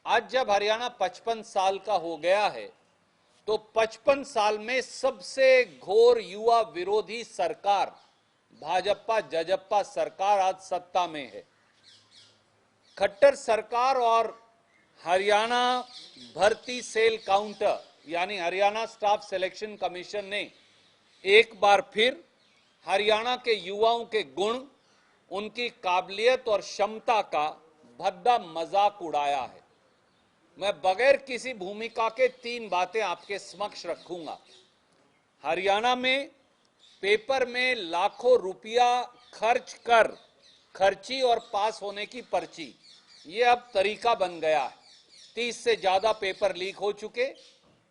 आज जब हरियाणा 55 साल का हो गया है तो 55 साल में सबसे घोर युवा विरोधी सरकार भाजपा जजप्पा सरकार आज सत्ता में है। खट्टर सरकार और हरियाणा भर्ती सेल काउंटर यानी हरियाणा स्टाफ सिलेक्शन कमीशन ने एक बार फिर हरियाणा के युवाओं के गुण, उनकी काबिलियत और क्षमता का भद्दा मजाक उड़ाया है। मैं बगैर किसी भूमिका के 3 बातें आपके समक्ष रखूंगा। हरियाणा में पेपर में लाखों रुपया खर्च कर खर्ची और पास होने की पर्ची, ये अब तरीका बन गया है। 30 से ज्यादा पेपर लीक हो चुके।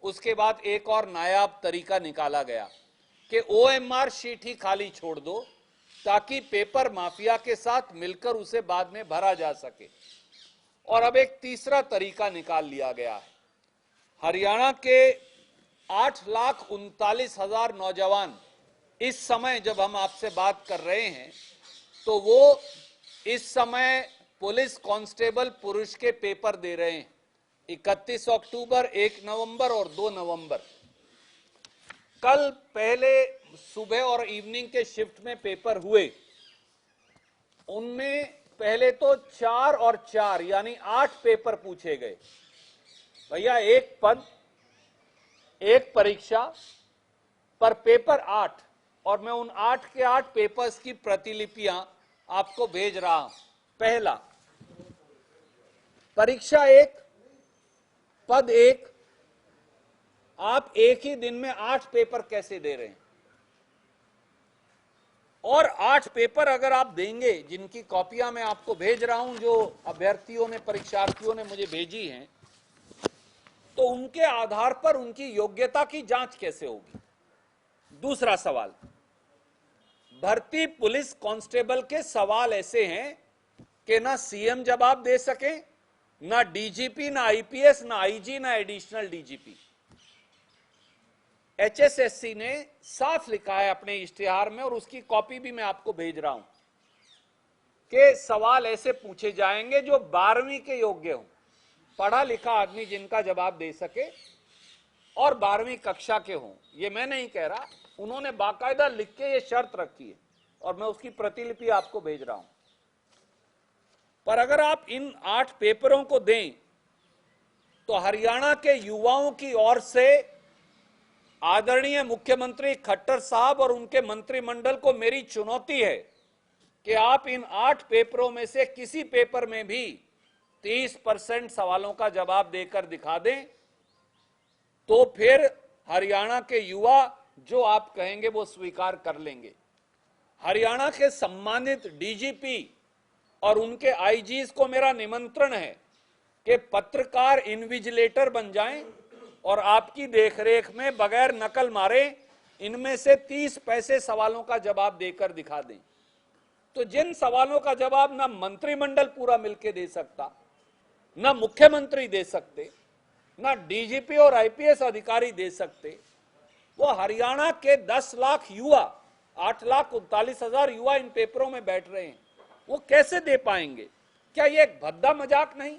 उसके बाद एक और नायाब तरीका निकाला गया कि OMR शीट ही खाली छोड़ दो ताकि पेपर माफिया के साथ मिलकर उसे बाद में भरा जा सके। और अब एक तीसरा तरीका निकाल लिया गया है। हरियाणा के 8,39,000 नौजवान इस समय जब हम आपसे बात कर रहे हैं तो वो इस समय पुलिस कांस्टेबल पुरुष के पेपर दे रहे हैं। 31 अक्टूबर, 1 नवंबर और 2 नवंबर। कल पहले सुबह और इवनिंग के शिफ्ट में पेपर हुए। उनमें पहले तो 4 और 4 यानी 8 पेपर पूछे गए। भैया, एक पद, एक परीक्षा पर पेपर 8, और मैं उन 8 के 8 पेपर्स की प्रतिलिपियां आपको भेज रहा हूं। पहला, परीक्षा 1, पद 1, आप एक ही दिन में 8 पेपर कैसे दे रहे हैं? और 8 पेपर अगर आप देंगे, जिनकी कॉपियां मैं आपको भेज रहा हूं, जो अभ्यर्थियों ने, परीक्षार्थियों ने मुझे भेजी हैं, तो उनके आधार पर उनकी योग्यता की जांच कैसे होगी? दूसरा सवाल, भर्ती पुलिस कांस्टेबल के सवाल ऐसे हैं कि ना सीएम जवाब दे सके, ना डीजीपी, ना आईपीएस, ना आईजी, ना एडिशनल डीजीपी। HSSC ने साफ लिखा है अपने इश्तिहार में, और उसकी कॉपी भी मैं आपको भेज रहा हूं, कि सवाल ऐसे पूछे जाएंगे जो 12वीं के योग्य हों, पढ़ा लिखा आदमी जिनका जवाब दे सके और 12वीं कक्षा के हों। ये मैं नहीं कह रहा, उन्होंने बाकायदा लिख के ये शर्त रखी है और मैं उसकी प्रतिलिपि आपको भेज रहा हूं। पर अगर आप इन 8 पेपरों को दें तो हरियाणा के युवाओं की ओर से आदरणीय मुख्यमंत्री खट्टर साहब और उनके मंत्रिमंडल को मेरी चुनौती है कि आप इन 8 पेपरों में से किसी पेपर में भी 30% सवालों का जवाब देकर दिखा दें, तो फिर हरियाणा के युवा जो आप कहेंगे वो स्वीकार कर लेंगे। हरियाणा के सम्मानित डीजीपी और उनके आईजीज को मेरा निमंत्रण है कि पत्रकार इन्विजिलेटर बन जाएं और आपकी देखरेख में बगैर नकल मारे इनमें से 30 पैसे सवालों का जवाब देकर दिखा दें। तो जिन सवालों का जवाब ना मंत्रिमंडल पूरा मिलकर दे सकता, ना मुख्यमंत्री दे सकते, ना डीजीपी और आईपीएस अधिकारी दे सकते, वो हरियाणा के 10 लाख युवा, 8,39,000 युवा इन पेपरों में बैठ रहे हैं, वो कैसे दे पाएंगे? क्या ये एक भद्दा मजाक नहीं?